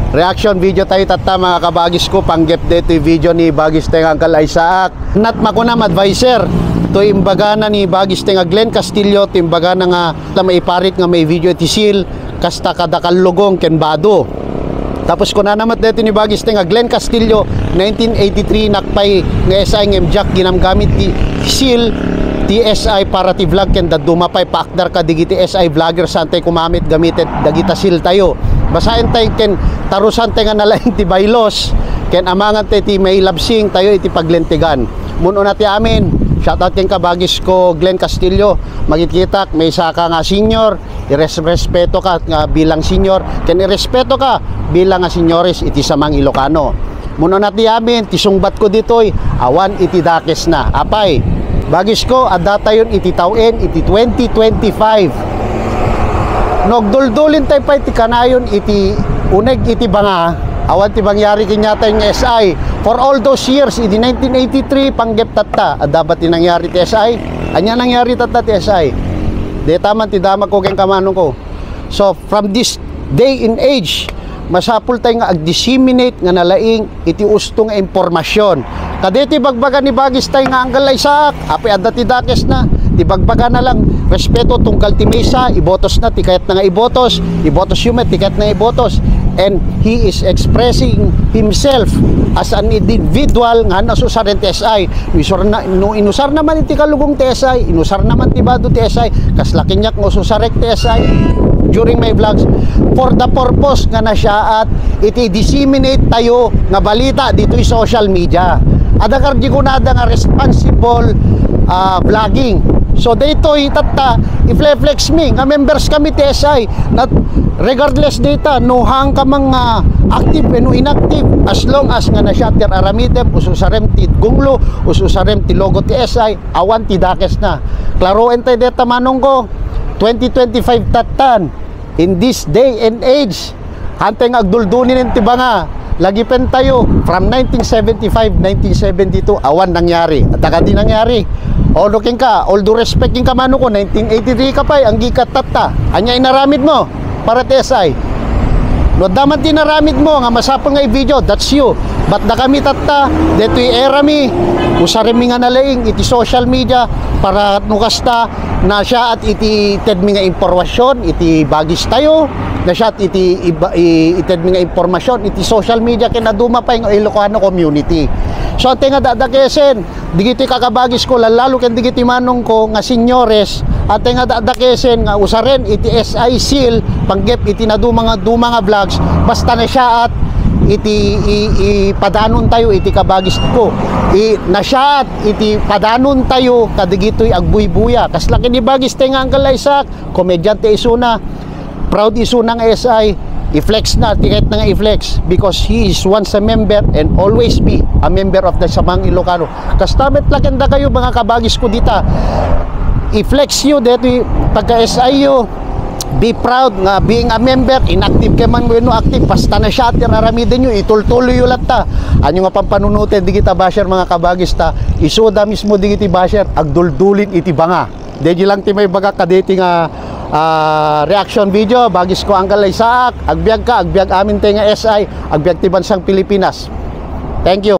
Reaction video tayo tata mga kabagis ko. Panggep dito yung video ni Bagis Teng Uncle Isaac. Nat makunam advisor. To imbaga na ni Bagis Teng Glenn Castillo. To imbaga na nga maiparit nga may video itisil. Kasta kadakalugong kenbado. Tapos ko na namat dito ni Bagis Teng Glenn Castillo 1983 nakpay nga SI ng Jack ginamgamit ti sil TSI para ti vlog ken dadumapay paakdar ka digiti SI vlogger santay kumamit gamitet dagita sil tayo. Basahin tayo ken tarusan tayo nga nalaing ti baylos ken amangan tayo ti may labsing tayo iti paglentigan. Muno na ti amin. Shoutout ken kabagis ko Glenn Castillo. Magkikitak may saka nga senior, irespeto ka nga bilang senior, ken irespeto ka bilang nga senyores iti samang Ilocano. Muno na ti amin, ti sungbat ko ditoy awan iti dakes na. Apay, bagis ko adata yun iti tawen iti 2025. Nogduldulin tayo pa iti kanayon iti uneg iti banga awan ti bangyari kinyata yung SI for all those years iti 1983 panggep tatta dapat ti nangyari ti SI anya nangyari tatta ti SI deta man ti dama ko ken kamano ko. So from this day and age masapul tayo nga ag-disseminate nga nalaing iti ustong impormasyon kadeti bagbaga ni Bagis tayo nga Uncle Isaac api adda ti dakes na ti bagbaga na lang respeto tungkal ti mesa ibotos na ti kayat na nga ibotos yumet ti kayat na ibotos and he is expressing himself as an individual nga nasusaren ti SI inusar naman iti kalugong ti SI inusar naman ti bado ti SI kaslakin yak nga susarek ti SI during my vlogs for the purpose nga na siya at iti disseminate tayo nga balita dito yung social media adakar di ko na nga responsible vlogging. So dito itata i-flex me nga members kami ti SI not regardless data no hang ka mga active and inactive as long as nga na siya ter aramitem ususarem ti gunglo ususarem ti logo ti SI awan ti dakes na klaro entay deta manong ko 2025 tatan in this day and age hanteng agduldunin ti banga lagi pen tayo from 1975 1972 awan nangyari at akadi nangyari all looking ka all due respect king kamano ko 1983 ka pa ang gikat tatta anya inaramid mo para ti SI no daman tinaramid mo nga masapang nga i-video that's you but na kami tatta deto'y era mi usarem mi nga nalaing iti social media para nukasta na siya at iti ited mi nga impormasyon iti bagis tayo na siya at iti ited mi nga impormasyon iti social media kinaduma pa yung Ilocano community. So ate nga dadakesen digiti kakabagis ko lalo ken digiti manong ko nga senyores ate nga dadakesen nga usaren iti SI seal panggep iti naduma nga vlogs basta na siya at iti padanon tayo iti kabagis ko nasyaat iti padanon tayo kadigitoy agbuy-buya kaslaki ni Bagis Teng Uncle Isaac komedyante isuna proud isuna ng SI i-flex na tiket na nga i-flex because he is once a member and always be a member of the samang Ilocano kastamit lakenda kayo mga kabagis ko dita i-flex nyo dito pagka SI yo be proud nga being a member inactive kay man no active basta na siya tiraramidin nyo itultuloy yung latta anyo nga pampanunutin digita basher mga kabagis ta isuda mismo digiti basher agduldulin iti banga dedi lang ti may baga kadeti nga reaction video Bagis ko Uncle Isaac agbiag ka agbiag amin tayo nga SI agbiag ti bansang Pilipinas. Thank you.